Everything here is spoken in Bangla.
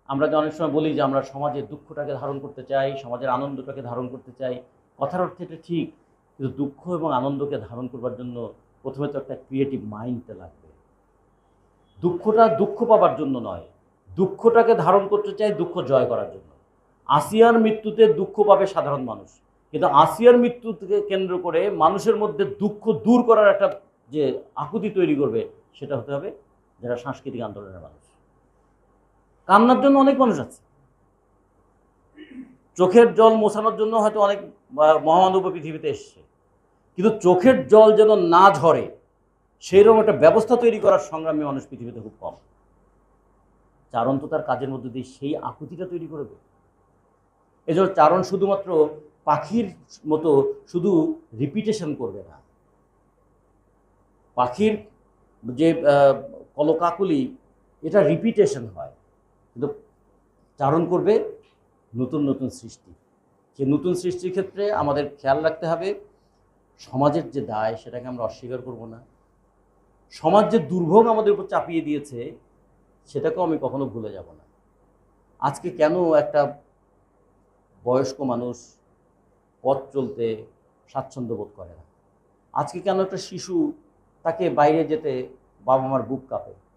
আমরা যে অনেক সময় বলি যে আমরা সমাজের দুঃখটাকে ধারণ করতে চাই, সমাজের আনন্দটাকে ধারণ করতে চাই, কথার অর্থে এটা ঠিক, কিন্তু দুঃখ এবং আনন্দকে ধারণ করবার জন্য প্রথমে তো একটা ক্রিয়েটিভ মাইন্ডটা লাগবে। দুঃখটা দুঃখ পাবার জন্য নয়, দুঃখটাকে ধারণ করতে চাই দুঃখ জয় করার জন্য। আসিয়ার মৃত্যুতে দুঃখ পাবে সাধারণ মানুষ, কিন্তু আসিয়ার মৃত্যুকে কেন্দ্র করে মানুষের মধ্যে দুঃখ দূর করার একটা যে আকুতি তৈরি করবে, সেটা হতে হবে যারা সাংস্কৃতিক আন্দোলনের মানুষ। কান্নার জন্য অনেক মানুষ আছে, চোখের জল মোছানোর জন্য হয়তো অনেক মহামানব পৃথিবীতে এসছে, কিন্তু চোখের জল যেন না ঝরে সেইরকম একটা ব্যবস্থা তৈরি করার সংগ্রামী মানুষ পৃথিবীতে খুব কম। চারণ তো তার কাজের মধ্যে দিয়ে সেই আকুতিটা তৈরি করবে। এজন্য চারণ শুধুমাত্র পাখির মতো শুধু রিপিটেশন করবে না। পাখির যে কলকাকুলি, এটা রিপিটেশন হয়, কিন্তু চারণ করবে নতুন নতুন সৃষ্টি। যে নতুন সৃষ্টির ক্ষেত্রে আমাদের খেয়াল রাখতে হবে সমাজের যে দায় সেটাকে আমরা অস্বীকার করব না। সমাজ যে দুর্ভোগ আমাদের উপর চাপিয়ে দিয়েছে সেটাকেও আমি কখনো ভুলে যাব না। আজকে কেন একটা বয়স্ক মানুষ পথ চলতে স্বাচ্ছন্দ্য বোধ করে না? আজকে কেন একটা শিশু, তাকে বাইরে যেতে বাবা মার বুক কাঁপে?